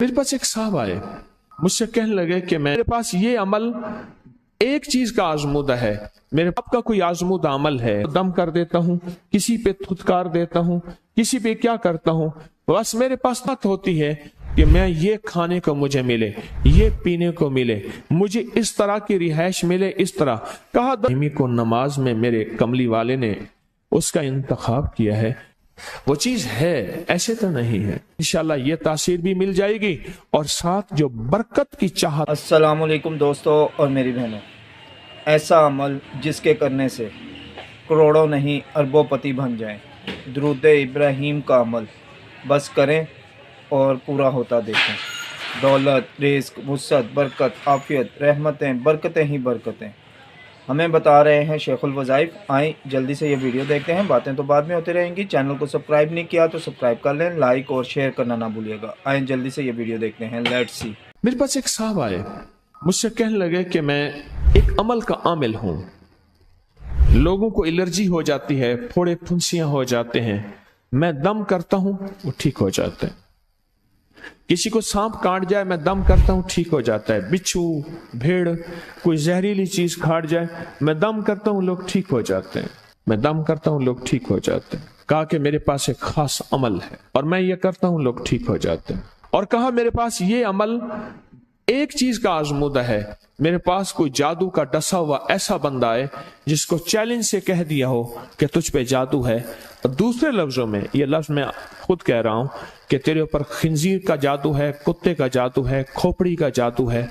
मेरे पास एक साहब आए, मुझसे कहने लगे कि मेरे पास ये अमल एक चीज का आजमूदा है, मेरे बाप का कोई आजमूदा अमल है, दम कर देता हूँ, किसी पे थुतकार देता हूँ, किसी पे क्या करता हूँ, बस मेरे पास बात होती है कि मैं ये खाने को मुझे मिले, ये पीने को मिले, मुझे इस तरह की रिहाइश मिले, इस तरह कहा। को नमाज में मेरे कमली वाले ने उसका इंतखाब किया है, वो चीज है, ऐसे तो नहीं है। इंशाल्लाह ये तासीर भी मिल जाएगी और साथ जो बरकत की चाहत। अस्सलाम वालेकुम दोस्तों और मेरी बहनों, ऐसा अमल जिसके करने से करोड़ों नहीं अरबों-पति बन जाएं, दुरूद इब्राहीम का अमल बस करें और पूरा होता देखें। दौलत, रिज़्क, वुसअत, बरकत, आफियत, रहमतें, बरकतें ही बरकतें हमें बता रहे हैं शेखुल वज़ाइफ। आए जल्दी से ये वीडियो देखते हैं, बातें तो बाद में होती रहेंगी। चैनल को सब्सक्राइब नहीं किया तो सब्सक्राइब कर लें, लाइक और शेयर करना ना भूलिएगा। आए जल्दी से ये वीडियो देखते हैं, लेट्स सी। मेरे पास एक साहब आए, मुझसे कहने लगे कि मैं एक अमल का आमिल हूं, लोगों को एलर्जी हो जाती है, फोड़े फुंसियां हो जाते हैं, मैं दम करता हूं वो ठीक हो जाते हैं। किसी को सांप काट जाए मैं दम करता हूं ठीक हो जाता है, बिच्छू, भेड़, कोई जहरीली चीज काट जाए मैं दम करता हूं लोग ठीक हो जाते हैं, मैं दम करता हूं लोग ठीक हो जाते हैं। कहा कि मेरे पास एक खास अमल है और मैं ये करता हूं लोग ठीक हो जाते हैं। और कहा मेरे पास ये अमल एक चीज का आजमूदा है, मेरे पास कोई जादू का डसा हुआ ऐसा बंदा है जिसको चैलेंज से कह दिया हो कि तुझ पे जादू है, और दूसरे लफ्जों में ये लफ्ज मैं खुद कह रहा हूं कि तेरे ऊपर खिंजीर का जादू है, कुत्ते का जादू है, खोपड़ी का जादू है,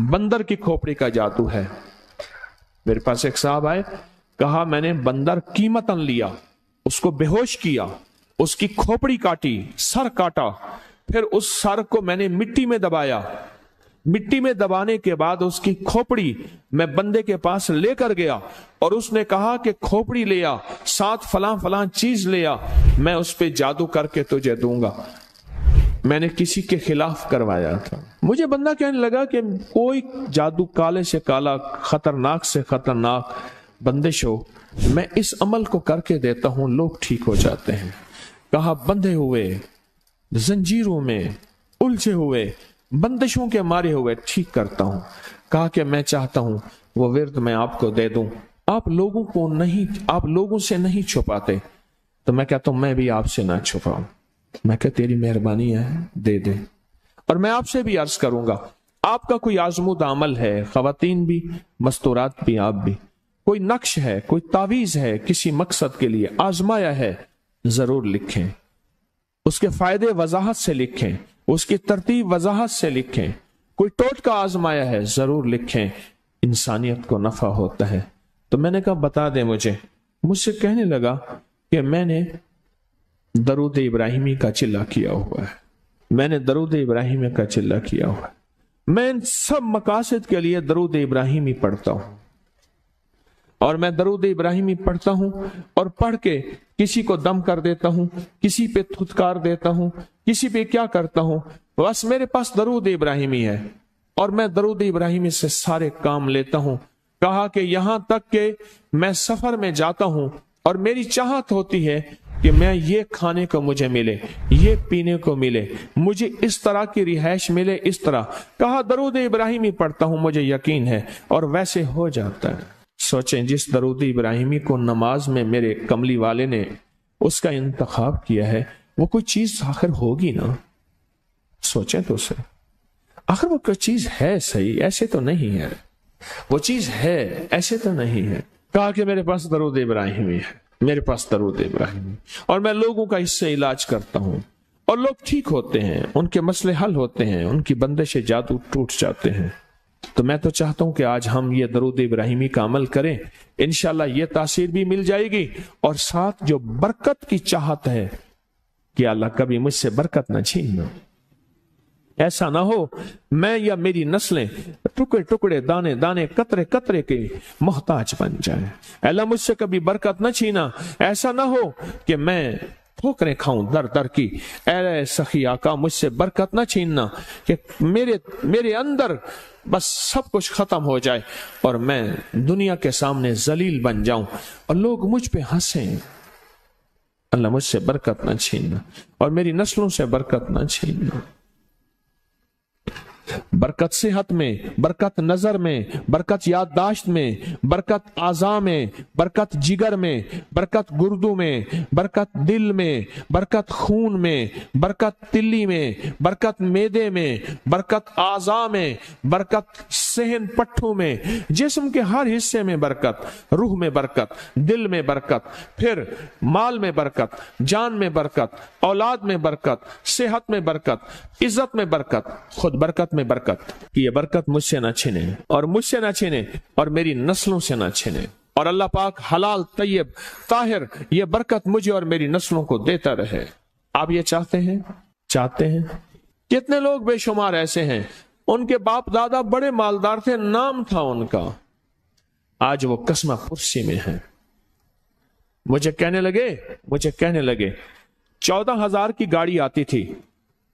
बंदर की खोपड़ी का जादू है। मेरे पास एक साहब आए, कहा मैंने बंदर कीमतन लिया, उसको बेहोश किया, उसकी खोपड़ी काटी, सर काटा, फिर उस सर को मैंने मिट्टी में दबाया, मिट्टी में दबाने के बाद उसकी खोपड़ी मैं बंदे के पास लेकर गया और उसने कहा कि खोपड़ी ले आ, साथ फलां फलां चीज ले आ, मैं उस पे जादू करके तुझे दूंगा। मैंने किसी के खिलाफ करवाया था। मुझे बंदा कहने लगा कि कोई जादू काले से काला, खतरनाक से खतरनाक बंदिश हो, मैं इस अमल को करके देता हूं लोग ठीक हो जाते हैं। कहा बंधे हुए, जंजीरों में उलझे हुए, बंदिशों के मारे हुए ठीक करता हूं। कहा कि मैं चाहता हूं वो विर्द मैं आपको दे दूं, आप लोगों से नहीं छुपाते, तो मैं कहता हूं मैं भी आपसे ना छुपाऊं। मैं कह तेरी मेहरबानी है, दे दे। और मैं आपसे भी अर्ज करूंगा, आपका कोई आजमूदा अमल है, खवातीन भी, मस्तूरात भी, आप भी, कोई नक्श है, कोई तावीज है, किसी मकसद के लिए आजमाया है, जरूर लिखें, उसके फायदे वजाहत से लिखें, उसकी तरतीब वजाहत से लिखें। कोई टोटका आजमाया है, जरूर लिखें, इंसानियत को नफा होता है। तो मैंने कहा बता दे मुझसे कहने लगा कि मैंने दरूद इब्राहिमी का चिल्ला किया हुआ है, मैंने दरूद इब्राहिमी का चिल्ला किया हुआ है, मैं इन सब मकासद के लिए दरूद इब्राहिमी पढ़ता हूं, और मैं दरूद इब्राहिमी पढ़ता हूं और पढ़ के किसी को दम कर देता हूं, किसी पे थुतकार देता हूं, किसी पे क्या करता हूं, बस मेरे पास दरूद इब्राहिमी है और मैं दरूद इब्राहिमी से सारे काम लेता हूं। कहा कि यहां तक कि मैं सफर में जाता हूं और मेरी चाहत होती है कि मैं ये खाने को मुझे मिले, ये पीने को मिले, मुझे इस तरह की रिहाइश मिले, इस तरह। कहा दरूद इब्राहिमी पढ़ता हूं, मुझे यकीन है, और वैसे हो जाता है। सोचें जिस दरूद इब्राहिमी को नमाज में मेरे कमली वाले ने उसका इंतखाब किया है, वो कोई चीज आखिर होगी ना। सोचें तो सही, आखिर वो कोई चीज है सही, ऐसे तो नहीं है, वो चीज है, ऐसे तो नहीं है। कहा कि मेरे पास दरूद इब्राहिमी है, मेरे पास दरूद इब्राहिमी, और मैं लोगों का इससे इलाज करता हूं और लोग ठीक होते हैं, उनके मसले हल होते हैं, उनकी बंदिशें जादू टूट जाते हैं। तो मैं तो चाहता हूं कि आज हम ये दरूद इब्राहिमी का अमल करें, इंशाल्लाह ये तासीर भी मिल जाएगी और साथ जो बरकत की चाहत है कि अल्लाह कभी मुझसे बरकत ना छीनना। ऐसा ना हो मैं या मेरी नस्लें टुकड़े टुकड़े, दाने दाने, कतरे कतरे के मोहताज बन जाए। अल्लाह मुझसे कभी बरकत न छीना। ऐसा ना हो कि मैं ठोकरें खाऊं दर दर की। ऐ सखी आका मुझसे बरकत न छीनना कि मेरे अंदर बस सब कुछ खत्म हो जाए और मैं दुनिया के सामने जलील बन जाऊं और लोग मुझ पे हंसें। अल्लाह मुझसे बरकत न छीनना और मेरी नस्लों से बरकत न छीनना। बरकत सेहत में, बरकत नजर में, बरकत याददाश्त में, बरकत आज़ा में, बरकत जिगर में, बरकत गुर्दों में, बरकत दिल में, बरकत खून में, बरकत तिल्ली में, बरकत मेदे में, बरकत आज़ा में, बरकत सहन पट्टों में, जिस्म के हर हिस्से में बरकत, रूह में बरकत, दिल में बरकत, फिर माल में बरकत, जान में बरकत, औलाद में बरकत, सेहत में बरकत, इज्जत में बरकत, खुद बरकत में बरकत। कि ये बरकत मुझसे ना छिने और मुझसे ना छिने और मेरी नस्लों से ना छिने, और अल्लाह पाक हलाल तैयब ताहिर ये बरकत मुझे और मेरी नस्लों को देता रहे। आप ये चाहते हैं? चाहते हैं? कितने लोग बेशुमार ऐसे हैं, उनके बाप दादा बड़े मालदार थे, नाम था उनका, आज वो कस्मा पुरसी में है। मुझे कहने लगे 14,000 की गाड़ी आती थी,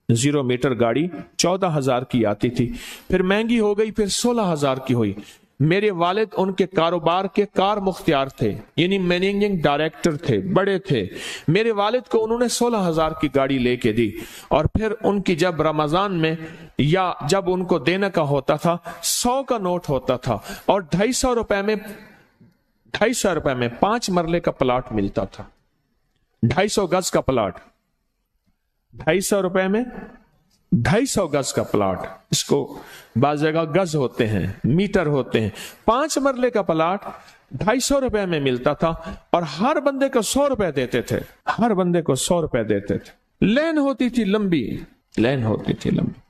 0 मीटर गाड़ी 14,000 की आती थी, फिर महंगी हो गई, फिर 16,000 की हुई। मेरे वालिद उनके कारोबार के कार मुख्तियार थे, यानी मैनेजिंग डायरेक्टर थे, बड़े थे। मेरे वालिद को उन्होंने 16,000 की गाड़ी लेके दी, और फिर उनकी जब रमजान में या जब उनको देने का होता था 100 का नोट होता था, और 250 रुपए में 5 मरले का प्लाट मिलता था, 250 गज का प्लाट, 250 रुपए में 250 गज का प्लाट, इसको बाज जगह गज होते हैं, मीटर होते हैं, 5 मरले का प्लाट 250 रुपए में मिलता था, और हर बंदे को 100 रुपए देते थे, हर बंदे को 100 रुपए देते थे। लेन होती थी लंबी, लेन होती थी लंबी।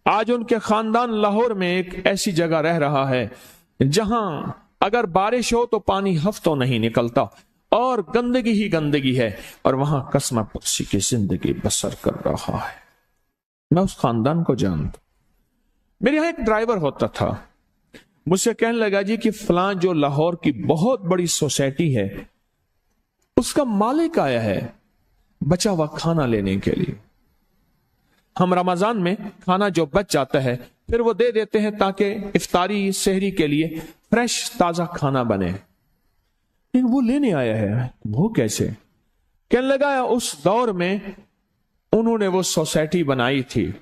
आज उनके खानदान लाहौर में एक ऐसी जगह रह रहा है जहां अगर बारिश हो तो पानी हफ्तों नहीं निकलता, और गंदगी ही गंदगी है, और वहां कस्मा पुरसी की जिंदगी बसर कर रहा है। मैं उस खानदान को जानता। मेरे यहां एक ड्राइवर होता था, मुझसे कहने लगा जी कि फलां जो लाहौर की बहुत बड़ी सोसाइटी है, उसका मालिक आया है बचा हुआ खाना लेने के लिए। हम रमजान में खाना जो बच जाता है फिर वो दे देते हैं ताकि इफ्तारी सहरी के लिए फ्रेश ताजा खाना बने। लेकिन वो लेने आया है, वो कैसे? कहने लगा उस दौर में उन्होंने वो सोसाइटी बनाई थी,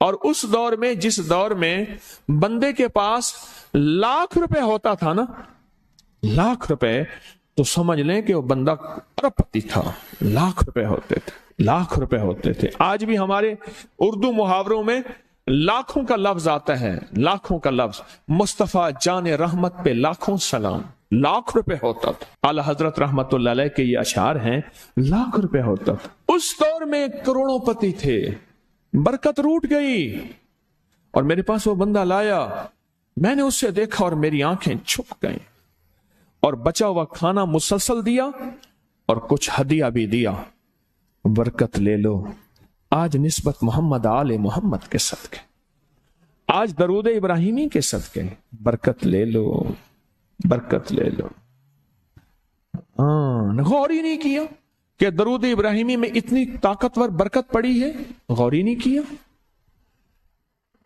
और उस दौर में, जिस दौर में बंदे के पास लाख रुपए होता था ना, लाख रुपए, तो समझ लें कि वो बंदा अरबपति था। लाख रुपए होते थे, लाख रुपए होते थे। आज भी हमारे उर्दू मुहावरों में लाखों का लफ्ज आता है, लाखों का लफ्ज। मुस्तफा जान रहमत पे लाखों सलाम, लाख रुपए होता था। आला हजरत रहमतुल्लाह अलैह के ये अशार हैं, लाख रुपए होता था। उस दौर में करोड़ोंपति थे, बरकत रूठ गई, और मेरे पास वो बंदा लाया, मैंने उससे देखा और मेरी आंखें छुप गईं, और बचा हुआ खाना मुसलसल दिया और कुछ हदिया भी दिया। बरकत ले लो, आज निस्बत मोहम्मद आले मोहम्मद के सदके, आज दरूद इब्राहिमी के सदके, बरकत ले लो, बरकत ले लो। गौर ही नहीं किया कि दरूद इब्राहिमी में इतनी ताकतवर बरकत पड़ी है, गौर ही नहीं किया।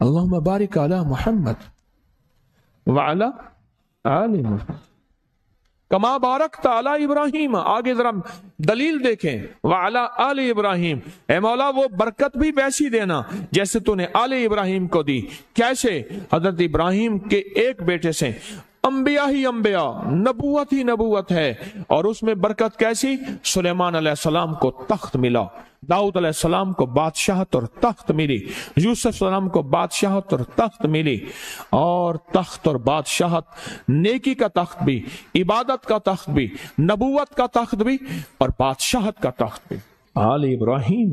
अल्लाहुम्मा बारिक अला मुहम्मद व अला आले मुहम्मद कमा बारक अला इब्राहिम। आगे जरा दलील देखें, व अला आले इब्राहिम, ए मौला वो बरकत भी वैसी देना जैसे तूने आले इब्राहिम को दी। कैसे? हजरत इब्राहिम के एक बेटे से अंबिया ही अंबिया, नबूवत ही नबूवत है, और उसमें बरकत कैसी? सुलेमान अलैहिस्सलाम को तख्त मिला, दाऊद अलैहिस्सलाम को बादशाहत और तख्त मिली, यूसुफ सलाम को बादशाहत और तख्त मिली, और तख्त और बादशाहत, नेकी का तख्त भी, इबादत का तख्त भी, नबूवत का तख्त भी, और बादशाहत का तख्त भी। आल इब्राहिम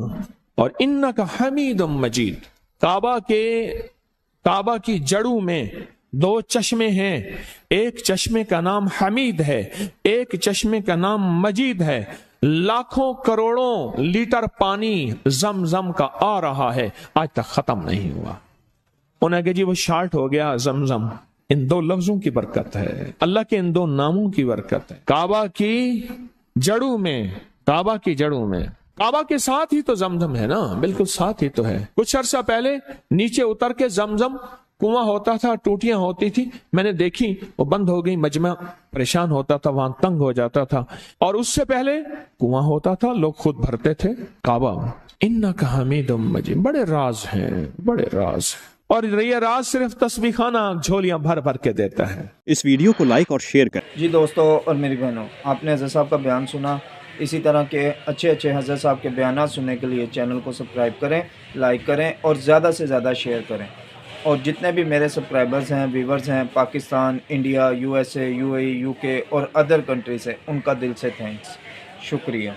और इन्नका हमीदुम मजीद। काबा की जड़ों में 2 चश्मे हैं, एक चश्मे का नाम हमीद है, एक चश्मे का नाम मजीद है। लाखों करोड़ों लीटर पानी जमजम का आ रहा है, आज तक खत्म नहीं हुआ। उन्हें कहा जी वो शार्ट हो गया जमजम। इन 2 लफ्जों की बरकत है, अल्लाह के इन 2 नामों की बरकत है। काबा की जड़ों में, काबा की जड़ों में, काबा के साथ ही तो जमजम है ना, बिल्कुल साथ ही तो है। कुछ अर्सा पहले नीचे उतर के जमजम कुआं होता था, टूटियां होती थी, मैंने देखी, वो बंद हो गई। मजमा परेशान होता था, वहां तंग हो जाता था, और उससे पहले कुआं होता था, लोग खुद भरते थे। काबा इन्नका हमीदुम मजीद, बड़े राज हैं, बड़े राज। और ये राज सिर्फ तस्बीह खाना झोलियां भर भर के देता है। इस वीडियो को लाइक और शेयर करें। जी दोस्तों और मेरी बहनों, आपने हज़रत साहब का बयान सुना। इसी तरह के अच्छे अच्छे हज़रत साहब के बयानात सुनने के लिए चैनल को सब्सक्राइब करें, लाइक करें और ज़्यादा से ज़्यादा शेयर करें। और जितने भी मेरे सब्सक्राइबर्स हैं, व्यूवर्स हैं, Pakistan, India, USA, UAE, UK और अदर कंट्री से, उनका दिल से थैंक्स, शुक्रिया।